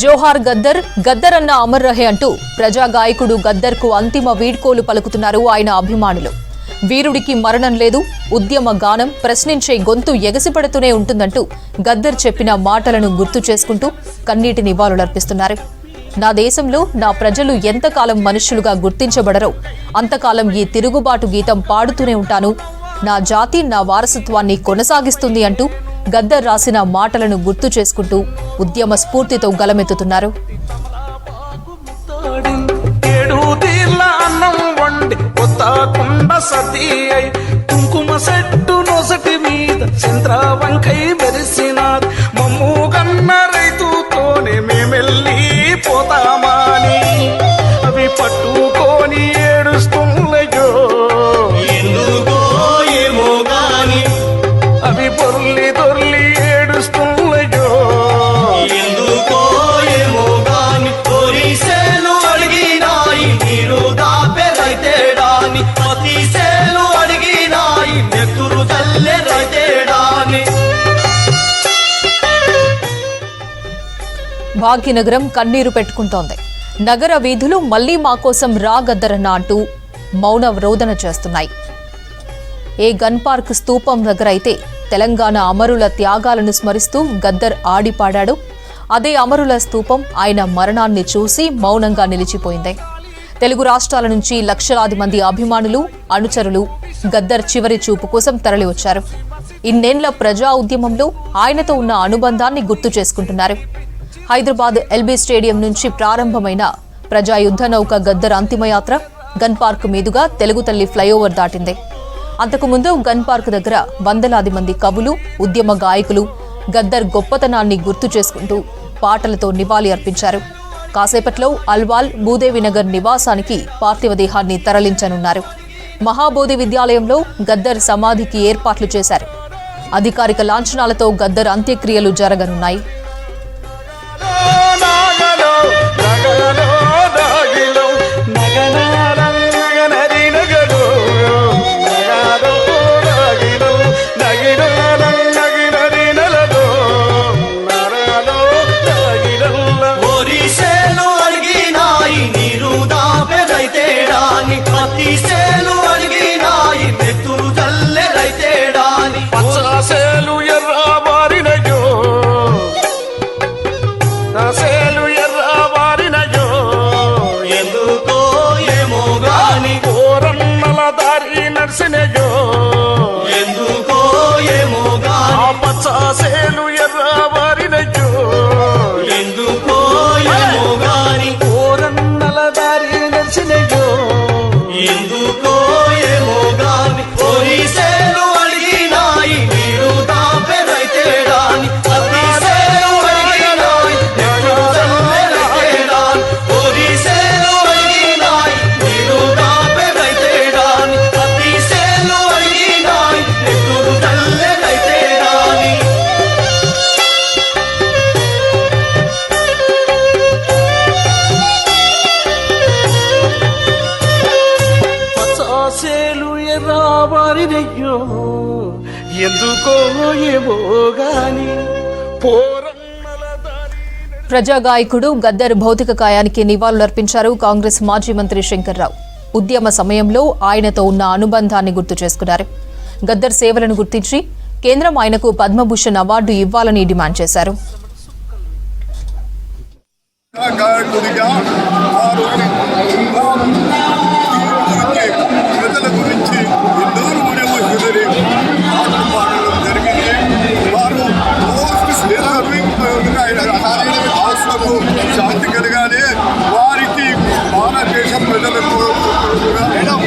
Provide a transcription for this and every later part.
జోహార్ గద్దర్, గద్దర్ అన్న అమర్ రహే అంటూ ప్రజా గాయకుడు గద్దర్ కు అంతిమ వీడ్కోలు పలుకుతున్నారు ఆయన అభిమానులు. వీరుడికి మరణం లేదు, ఉద్యమ గానం ప్రశ్నించే గొంతు ఎగసిపడుతూనే ఉంటుందంటూ గద్దర్ చెప్పిన మాటలను గుర్తు చేసుకుంటూ కన్నీటి నివాళులర్పిస్తున్నారు. నా దేశంలో నా ప్రజలు ఎంతకాలం మనుష్యులుగా గుర్తించబడరో అంతకాలం ఈ తిరుగుబాటు గీతం పాడుతూనే ఉంటాను. నా జాతి నా వారసత్వాన్ని కొనసాగిస్తుంది అంటూ గద్దర్ రాసిన మాటలను గుర్తు చేసుకుంటూ ఉద్యమ స్ఫూర్తితో గలమెత్తుతున్నారు. కుంకుమ సెట్టు నొసటి మీద చంద్రవంకై మెరిసినాది మమ్ము కన్న రైతుతోనే మేమెళ్ళి పోతామాని అవి పట్టుకొని ఏడుస్తున్నాయో ఎందుకో ఏమో గాని అవి పొర్లి దొర్లి ఏడుస్తున్నాయో ఎందుకో ఏమో గాని పోలీసేలు అడిగినాయి మీరు దాపే రైతేడాని పతిసేలు అడిగినాయి నెత్తురు తల్లే రైతేడాని. భాగ్యనగరం కన్నీరు పెట్టుకుంటోంది. నగర వీధులు మళ్లీ మా కోసం రా గద్దరన్న అంటూ మౌన రోదన చేస్తున్నాయి. ఏ గన్ పార్క్ స్తూపం దగ్గర అయితే తెలంగాణ అమరుల త్యాగాలను స్మరిస్తూ గద్దర్ ఆడిపాడాడు. అదే అమరుల స్తూపం ఆయన మరణాన్ని చూసి మౌనంగా నిలిచిపోయింది. తెలుగు రాష్ట్రాల నుంచి లక్షలాది మంది అభిమానులు, అనుచరులు గద్దర్ చివరి చూపు కోసం తరలివచ్చారు. ఇన్నేళ్ల ప్రజా ఉద్యమంలో ఆయనతో ఉన్న అనుబంధాన్ని గుర్తు చేసుకుంటున్నారు. హైదరాబాద్ ఎల్బీ స్టేడియం నుంచి ప్రారంభమైన ప్రజా యుద్ధ నౌక గద్దర్ అంతిమయాత్ర గన్ పార్క్ మీదుగా తెలుగు తల్లి ఫ్లైఓవర్ దాటింది. అంతకుముందు గన్ పార్క్ దగ్గర వందలాది మంది కవులు, ఉద్యమ గాయకులు గద్దర్ గొప్పతనాన్ని గుర్తు చేసుకుంటూ పాటలతో నివాళి అర్పించారు. కాసేపట్లో అల్వాల్ భూదేవినగర్ నివాసానికి పార్థివ దేహాన్ని తరలించనున్నారు. మహాబోధి విద్యాలయంలో గద్దర్ సమాధికి ఏర్పాట్లు చేశారు. అధికారిక లాంఛనాలతో గద్దర్ అంత్యక్రియలు జరగనున్నాయి. ఎందుకో ఏమో గాని పచ్చాసేలు ఎర్రవారినయ్యో ఎందుకో ఏమో గాని ఓరన్నల దారి నడిచినయ్యో ఎందుకో ఏమో గాని పోలీసేలు అడిగినాయి మీరు దాపే రైతేడాని పతిసేలు అడిగినాయి నెత్తురు తల్లే రైతేడాని పోలీసేలు అడిగినాయి మీరు దాపే రైతేడాని పతిసేలు అడిగినాయి నెత్తురు తల్లే రైతేడాని. పచ్చాసేలు ఎర్రవారినయ్యో ఎందుకో ఏమో గాని ప్రజా గాయకుడు గద్దర్ భౌతిక కాయానికి నివాళులర్పించారు కాంగ్రెస్ మాజీ మంత్రి శంకర్రావు. ఉద్యమ సమయంలో ఆయనతో ఉన్న అనుబంధాన్ని గుర్తు చేసుకున్నారు. గద్దర్ సేవలను గుర్తించి కేంద్రం ఆయనకు పద్మభూషణ్ అవార్డు ఇవ్వాలని డిమాండ్ చేశారు. ప్రజల గురించి ఎన్నో ఉద్యమం జరిగింది. వారు ఆశలకు శాంతి కలగాలి. వారికి భారతదేశ ప్రజలకు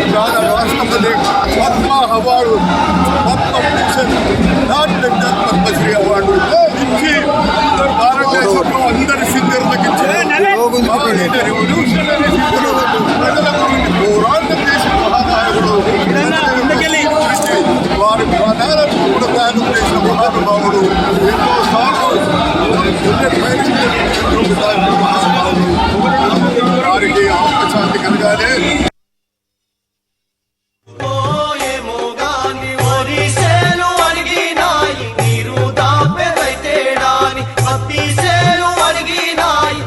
రాష్ట్రపతి పద్మ అవార్డు, పద్మభూషణ్, పద్మశ్రీ అవార్డు ఇచ్చి భారతదేశంలో అందరి సింగర్లకు ఇచ్చి రెవల్యూషనరీ ప్రజల గురించి పోరాట దేశ మహానాయకుడు వారి ప్రాణాలను కూడా త్యాగం చేసిన మహానుభావుడు. ఎన్నో సార్లు వారికి ఆత్మశాంతి కలగాలి. ఏమో గాని పోలీసేలు అడిగినాయి మీరు దాపే రైతేడాని పతిసేలు అడిగినాయి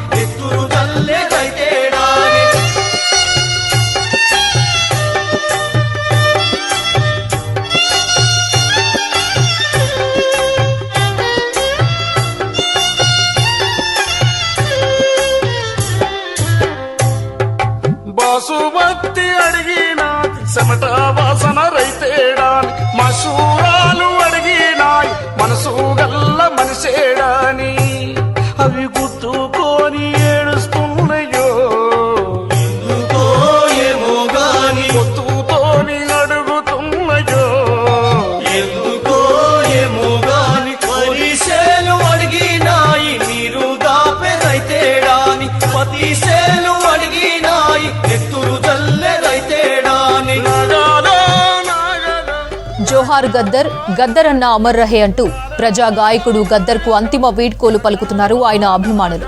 జోహార్ గద్దర్, గద్దర్ అన్న అమర్ రహే అంటూ ప్రజా గాయకుడు గద్దర్కు అంతిమ వీడ్కోలు పలుకుతున్నారు ఆయన అభిమానులు.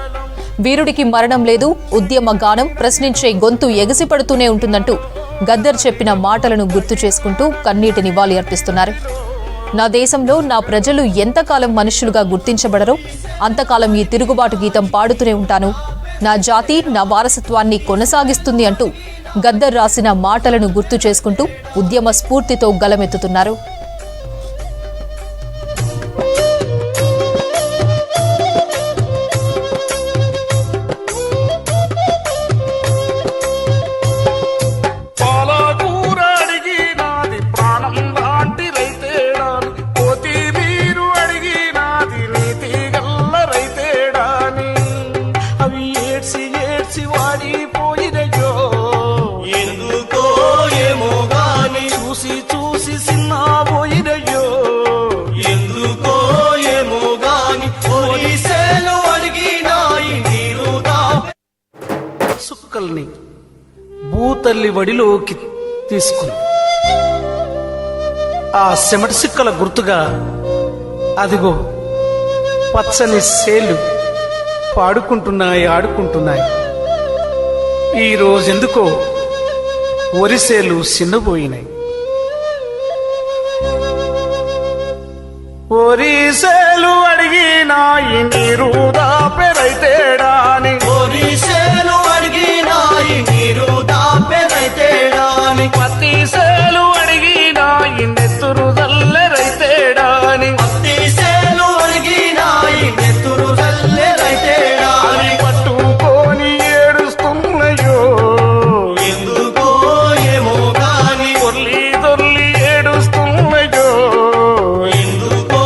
వీరుడికి మరణం లేదు, ఉద్యమ గానం ప్రశ్నించే గొంతు ఎగసిపడుతూనే ఉంటుందంటూ గద్దర్ చెప్పిన మాటలను గుర్తు చేసుకుంటూ కన్నీటి నివాళి అర్పిస్తున్నారు. నా దేశంలో నా ప్రజలు ఎంతకాలం మనుష్యులుగా గుర్తించబడరో అంతకాలం ఈ తిరుగుబాటు గీతం పాడుతూనే ఉంటాను. నా జాతి నా వారసత్వాన్ని కొనసాగిస్తుంది అంటూ గద్దర్ రాసిన మాటలను గుర్తు చేసుకుంటూ ఉద్యమ స్ఫూర్తితో గలమెత్తుతున్నారు. పాలకూర అడిగినాది ప్రాణం లాంటి రైతేడాని, కొత్తిమీరు అడిగినాది నీతి గల్ల రైతేడాని, అవి ఏడ్చి ఏడ్చి వాడిపోయినయ్యో ఎందుకో ఏమో గాని చూసి చూసి సిన్నపోయినయ్యో ఎందుకో ఏమో గాని పోలీసులు అడిగినాయి నీరు సుక్కల్ని భూతల్లి వడిలోకి తీసుకుంది. ఆ చెమట సిక్కల గుర్తుగా అదిగో పచ్చని సేలు పాడుకుంటున్నాయి, ఆడుకుంటున్నాయి. ఈ రోజెందుకో వరిసేలు చిన్నపోయినాయి. వరిసేలు అడిగినాయి నీరు దాపెరైతేడాని, పోలీసులు అడిగినాయి నీరు దాపెరైతేడాని, పత్తి సేలు అడిగినాయి నెత్తురు దల్లెరైతేడాని, పత్తిసేలు అడిగినాయి నెత్తురు చల్లెరైతేడాని, అవి పట్టుకొని ఏడుస్తున్నాయో ఎందుకో ఏమో గాని దొర్లి దొర్లి ఏడుస్తున్నాయో ఎందుకో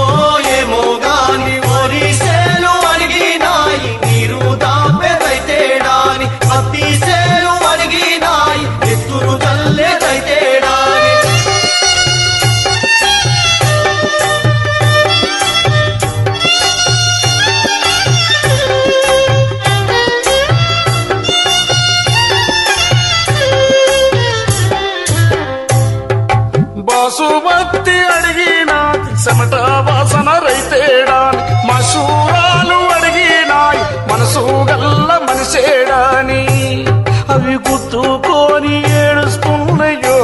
ఏమో గాని పోలీసులు అడిగినాయి నీరు దాపెరైతేడాని, పత్తిసేలు అడిగినాయి నెత్తురు చల్లెరైతేడాని. బాసుమతి అడిగినాది చెమట వాసన రైతేడాని, మసూరాలు అడిగినాయి మనసు గల్ల మనిషేడాని, అవి గుర్తుకొని ఏడుస్తున్నాయో